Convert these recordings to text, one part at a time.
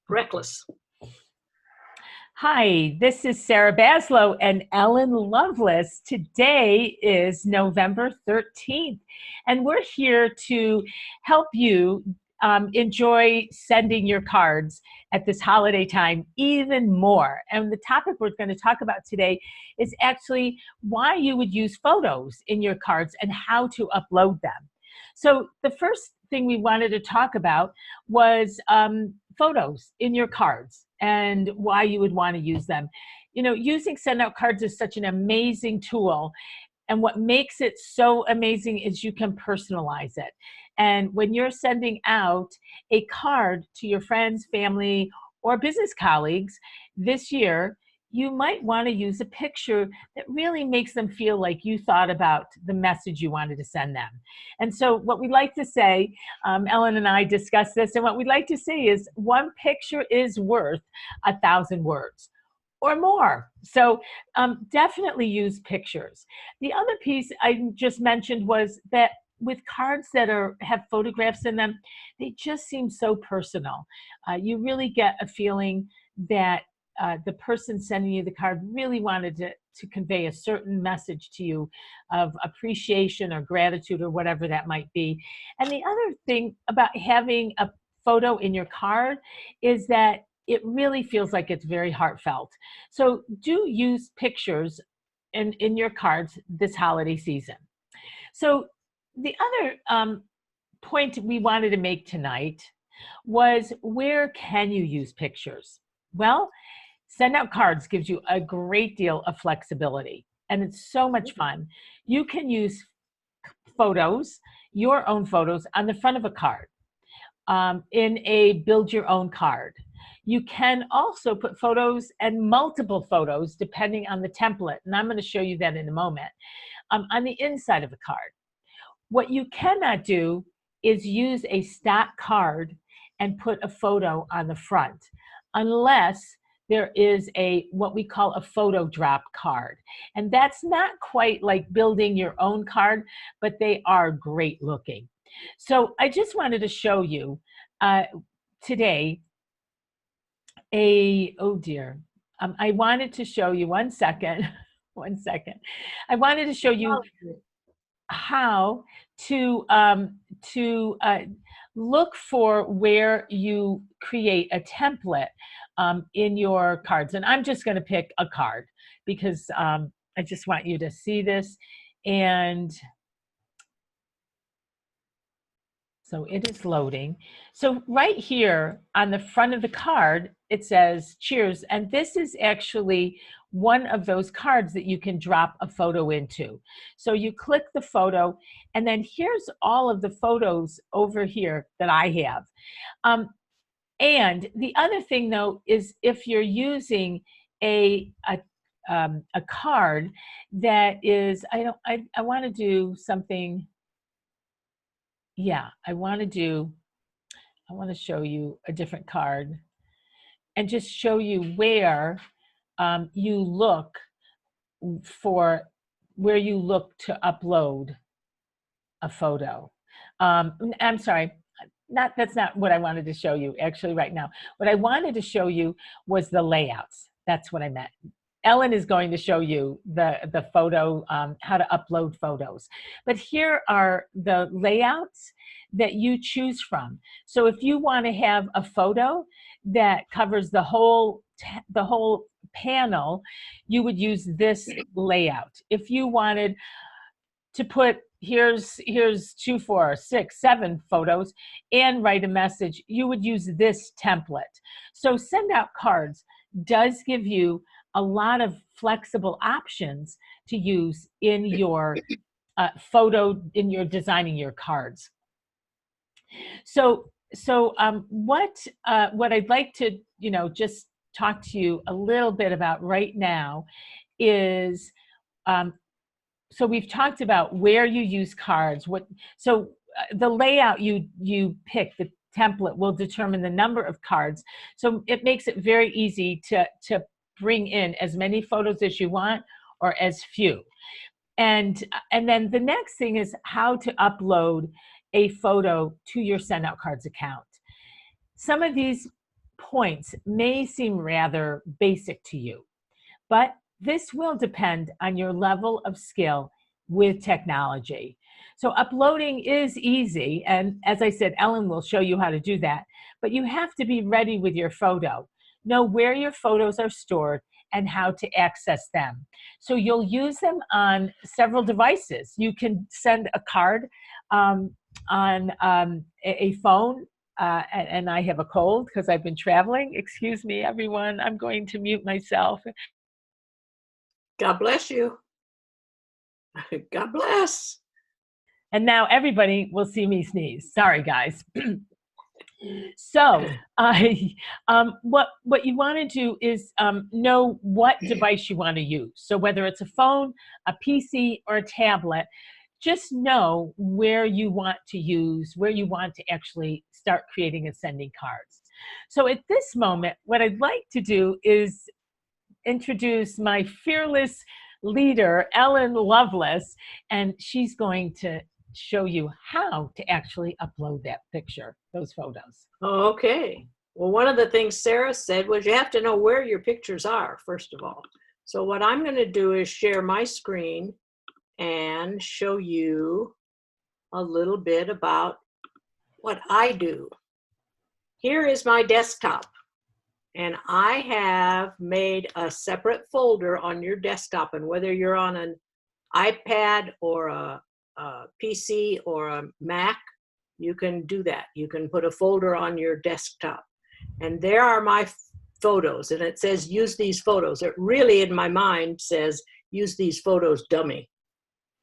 Reckless. Hi, this is Sarah Baslow and Ellen Lovelace. Today is November 13th, and we're here to help you enjoy sending your cards at this holiday time even more. And the topic we're going to talk about today is actually why you would use photos in your cards and how to upload them. So the first thing we wanted to talk about was photos in your cards and why you would want to use them. You know, using SendOutCards is such an amazing tool. And what makes it so amazing is you can personalize it. And when you're sending out a card to your friends, family, or business colleagues this year, you might want to use a picture that really makes them feel like you thought about the message you wanted to send them. And so what we like to say, Ellen and I discussed this, and what we like to say is one picture is worth 1,000 words or more. So definitely use pictures. The other piece I just mentioned was that with cards that have photographs in them, they just seem so personal. You really get a feeling that the person sending you the card really wanted to convey a certain message to you of appreciation or gratitude or whatever that might be. And the other thing about having a photo in your card is that it really feels like it's very heartfelt. So do use pictures in your cards this holiday season. So the other point we wanted to make tonight was, where can you use pictures? Well, SendOutCards gives you a great deal of flexibility, and it's so much fun. You can use photos, your own photos, on the front of a card in a build your own card. You can also put photos and multiple photos depending on the template, and I'm going to show you that in a moment, on the inside of a card. What you cannot do is use a stock card and put a photo on the front unless there is what we call a photo drop card. And that's not quite like building your own card, but they are great looking. So I just wanted to show you today oh dear, I wanted to show you, one second, one second. I wanted to show you how to look for where you create a template in your cards. And I'm just going to pick a card because I just want you to see this. And so it is loading. So right here on the front of the card, it says cheers. And this is actually one of those cards that you can drop a photo into. So you click the photo, and then here's all of the photos over here that I have. And the other thing, though, is if you're using a card that is, I want to do something. Yeah, I want to show you a different card and just show you where you look to upload a photo. I'm sorry, that's not what I wanted to show you actually right now. What I wanted to show you was the layouts. That's what I meant. Ellen is going to show you the photo, how to upload photos. But here are the layouts that you choose from. So if you want to have a photo that covers the whole panel, you would use this layout. If you wanted to put here's 2, 4, 6, 7 photos and write a message, you would use this template. So SendOutCards does give you a lot of flexible options to use in your in your designing your cards. So what I'd like to just talk to you a little bit about right now is so we've talked about where you use cards. The layout you pick, the template, will determine the number of cards. So it makes it very easy to bring in as many photos as you want or as few. And then the next thing is how to upload a photo to your SendOutCards account. Some of these points may seem rather basic to you, but this will depend on your level of skill with technology. So uploading is easy, and as I said, Ellen will show you how to do that, but you have to be ready with your photo. Know where your photos are stored and how to access them. So you'll use them on several devices. You can send a card on a phone, and I have a cold because I've been traveling. Excuse me, everyone. I'm going to mute myself. God bless you. God bless. And now everybody will see me sneeze. Sorry, guys. So, what you want to do is know what device you want to use. So, whether it's a phone, a PC, or a tablet, just know where you want to use, where you want to actually start creating and sending cards. So, at this moment, what I'd like to do is introduce my fearless leader, Ellen Lovelace, and she's going to show you how to actually upload that picture, those photos. Okay. Well, one of the things Sarah said was you have to know where your pictures are, first of all. So what I'm going to do is share my screen and show you a little bit about what I do. Here is my desktop, and I have made a separate folder on your desktop, and whether you're on an iPad or a PC or a Mac, you can do that. You can put a folder on your desktop. And there are my photos, and it says use these photos. It really, in my mind, says use these photos, dummy,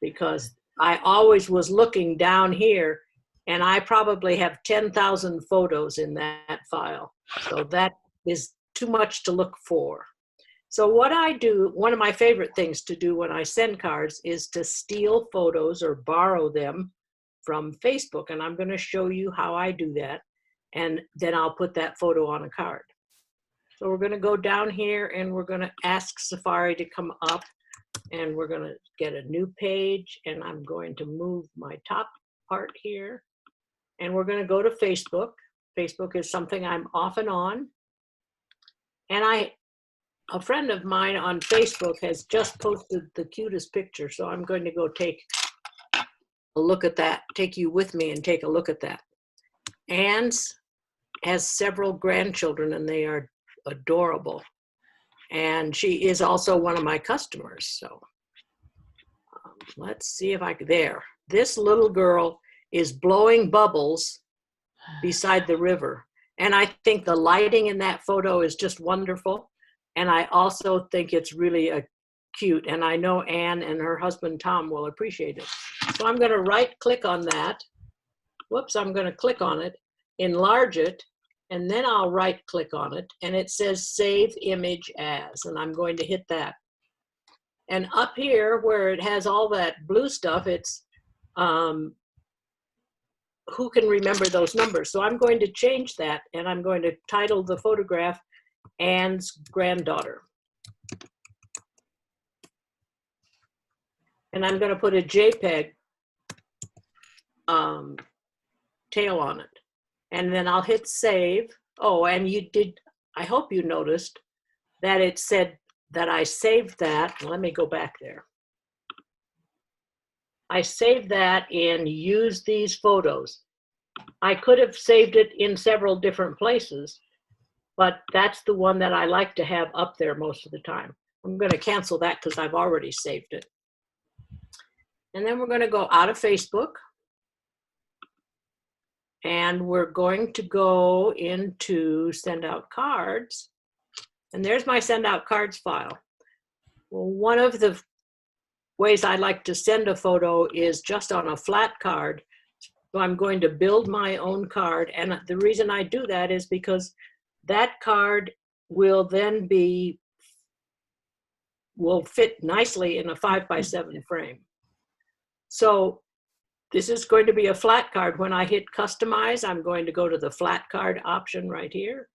because I always was looking down here, and I probably have 10,000 photos in that file. So that is too much to look for. So what I do, one of my favorite things to do when I send cards is to steal photos or borrow them from Facebook. And I'm going to show you how I do that. And then I'll put that photo on a card. So we're going to go down here and we're going to ask Safari to come up, and we're going to get a new page, and I'm going to move my top part here, and we're going to go to Facebook. Facebook is something I'm often on. And a friend of mine on Facebook has just posted the cutest picture, so I'm going to go take a look at that, take you with me and take a look at that. Anne has several grandchildren, and they are adorable. And she is also one of my customers. So let's see if I can, there. This little girl is blowing bubbles beside the river. And I think the lighting in that photo is just wonderful. And I also think it's really cute. And I know Anne and her husband, Tom, will appreciate it. So I'm going to right click on that. Whoops, I'm going to click on it, enlarge it, and then I'll right click on it. And it says save image as, and I'm going to hit that. And up here where it has all that blue stuff, it's who can remember those numbers? So I'm going to change that, and I'm going to title the photograph Anne's granddaughter. And I'm going to put a JPEG tail on it. And then I'll hit save. Oh, and I hope you noticed that it said that I saved that. Let me go back there. I saved that in use these photos. I could have saved it in several different places, but that's the one that I like to have up there most of the time. I'm going to cancel that because I've already saved it. And then we're going to go out of Facebook. And we're going to go into SendOutCards. And there's my SendOutCards file. Well, one of the ways I like to send a photo is just on a flat card. So I'm going to build my own card. And the reason I do that is because that card will then will fit nicely in a 5x7 frame. So this is going to be a flat card. When I hit customize, I'm going to go to the flat card option right here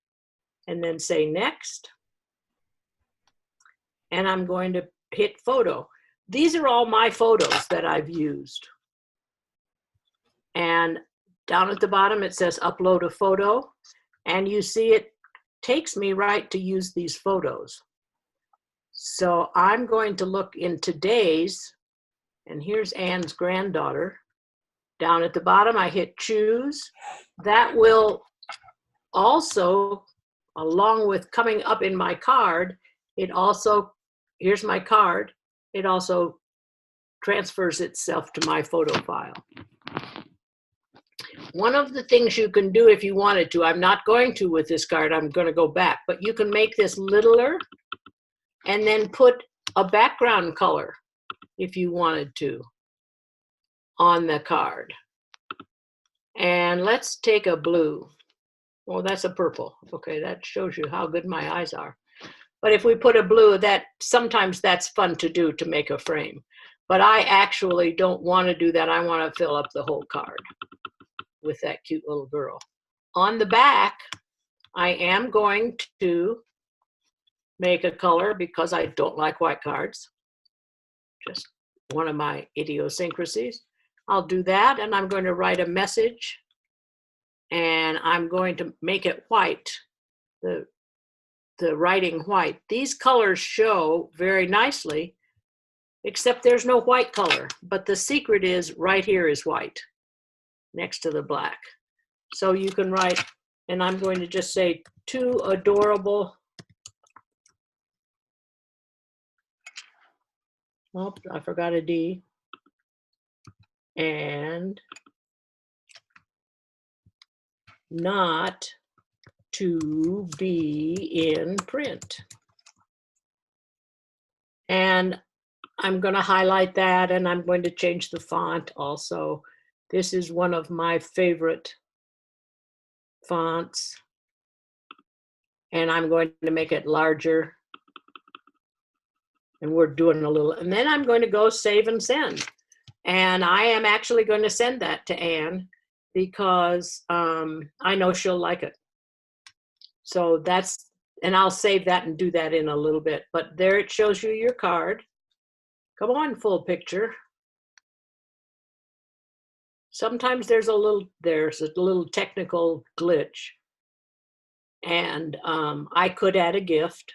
and then say next. And I'm going to hit photo. These are all my photos that I've used. And down at the bottom, it says upload a photo. And you see it takes me right to use these photos. So I'm going to look in today's, and here's Anne's granddaughter. Down at the bottom, I hit choose. That will also, along with coming up in my card, it also, here's my card, it also transfers itself to my photo file. One of the things you can do if you wanted to, I'm not going to with this card, I'm going to go back, but you can make this littler and then put a background color if you wanted to on the card. And let's take a blue. Well, that's a purple. Okay, that shows you how good my eyes are. But if we put a blue, that sometimes that's fun to do to make a frame. But I actually don't want to do that. I want to fill up the whole card with that cute little girl. On the back, I am going to make a color because I don't like white cards. Just one of my idiosyncrasies. I'll do that, and I'm going to write a message, and I'm going to make it white, the writing white. These colors show very nicely, except there's no white color, but the secret is right here is white next to the black. So you can write, and I'm going to just say, two adorable, oh, I forgot a D, and not to be in print. And I'm going to highlight that, and I'm going to change the font also. This is one of my favorite fonts, and I'm going to make it larger. And we're doing a little, and then I'm going to go save and send. And I am actually going to send that to Anne because I know she'll like it. So that's, and I'll save that and do that in a little bit. But there it shows you your card. Come on, full picture. Sometimes there's a little technical glitch. And I could add a gift.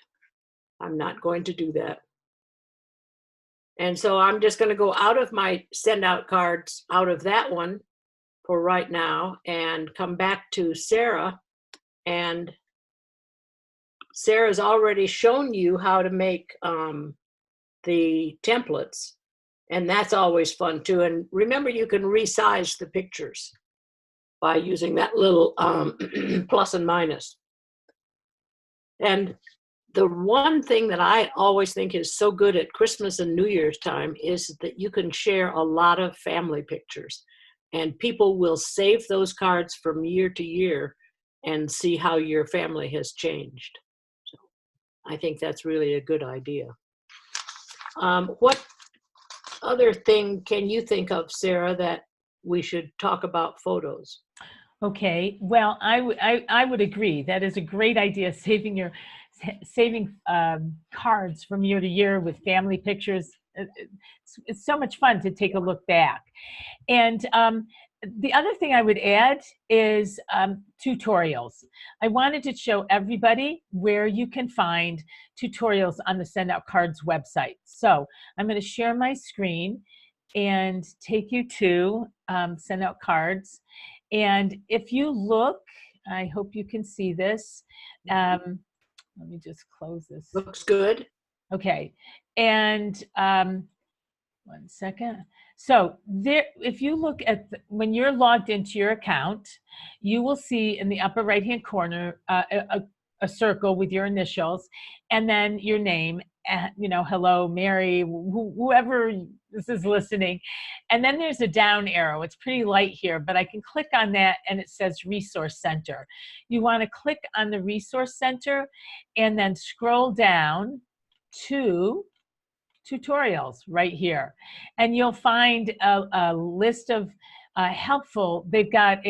I'm not going to do that. And so I'm just going to go out of my send out cards, out of that one for right now, and come back to Sarah. And Sarah's already shown you how to make the templates, and that's always fun too. And remember, you can resize the pictures by using that little plus and minus. And the one thing that I always think is so good at Christmas and New Year's time is that you can share a lot of family pictures, and people will save those cards from year to year and see how your family has changed. So I think that's really a good idea. What other thing can you think of, Sarah, that we should talk about photos? Okay, well, I would agree. That is a great idea, saving cards from year to year with family pictures. It's so much fun to take a look back. And the other thing I would add is tutorials. I wanted to show everybody where you can find tutorials on the SendOutCards website. So I'm going to share my screen and take you to SendOutCards. And if you look, I hope you can see this. Let me just close this. Looks good. Okay, and 1 second. So there, if you look at when you're logged into your account, you will see in the upper right-hand corner a circle with your initials, and then your name. You know, hello, Mary, whoever this is listening. And then there's a down arrow. It's pretty light here, but I can click on that and it says Resource Center. You want to click on the Resource Center and then scroll down to tutorials right here. And you'll find a list of helpful, they've got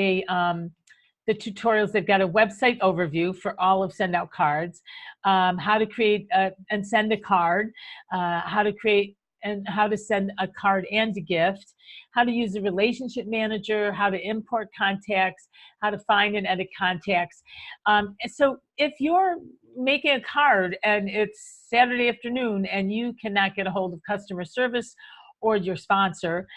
the tutorials, they've got a website overview for all of SendOutCards, how to create and send a card, how to create and how to send a card and a gift, how to use a relationship manager, how to import contacts, how to find and edit contacts. So if you're making a card and it's Saturday afternoon and you cannot get a hold of customer service or your sponsor,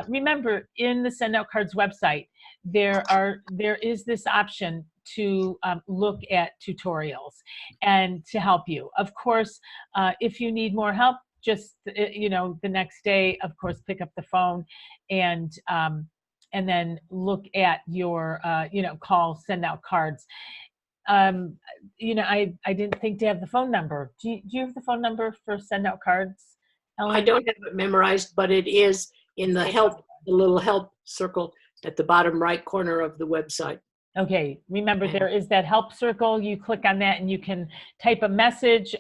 remember in the SendOutCards website, there is this option to look at tutorials and to help you. Of course, if you need more help, just the next day, of course, pick up the phone and then look at your call SendOutCards. I didn't think to have the phone number. Do you have the phone number for SendOutCards, Ellen? I don't have it memorized, but it is in the little help circle at the bottom right corner of the website. Okay, remember there is that help circle. You click on that and you can type a message,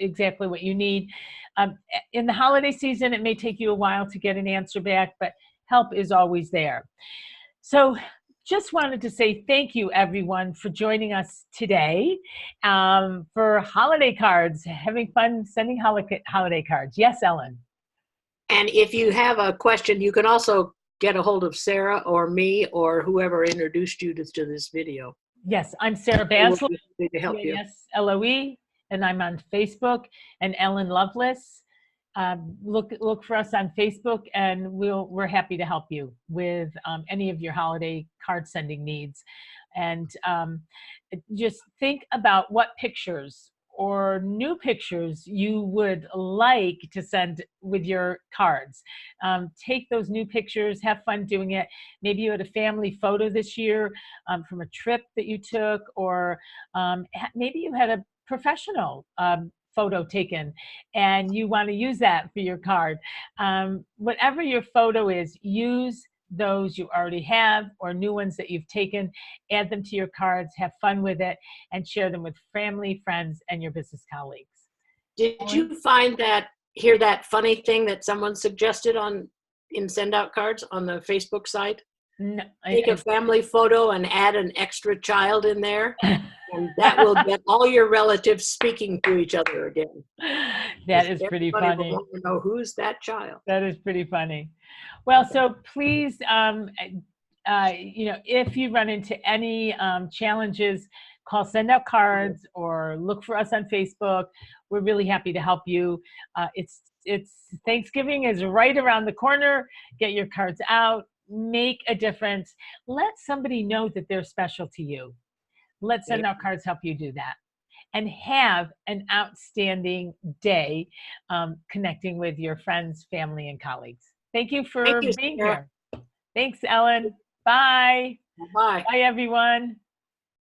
exactly what you need. In the holiday season, it may take you a while to get an answer back, but help is always there. So just wanted to say thank you, everyone, for joining us today for holiday cards, having fun sending holiday cards. Yes, Ellen? And if you have a question, you can also get a hold of Sarah or me or whoever introduced you to this video. Yes, I'm Sarah Baslow, to help you. Yes, LOE, and I'm on Facebook, and Ellen Lovelace. Look for us on Facebook, and we're happy to help you with any of your holiday card sending needs. And just think about what pictures or new pictures you would like to send with your cards. Take those new pictures, have fun doing it. Maybe you had a family photo this year from a trip that you took, or maybe you had a professional photo taken and you want to use that for your card. Whatever your photo is, use those you already have or new ones that you've taken, add them to your cards, have fun with it, and share them with family, friends, and your business colleagues. Did you hear that funny thing that someone suggested in SendOutCards on the Facebook site? No, Take a family photo and add an extra child in there, and that will get all your relatives speaking to each other again. That is pretty funny. Will want to know who's that child. That is pretty funny. Well, so please, if you run into any challenges, call SendOutCards or look for us on Facebook. We're really happy to help you. It's Thanksgiving is right around the corner. Get your cards out. Make a difference. Let somebody know that they're special to you. Let SendOutCards help you do that. And have an outstanding day connecting with your friends, family, and colleagues. Thank you for being here. Thanks, Ellen. Bye. Bye. Bye, everyone.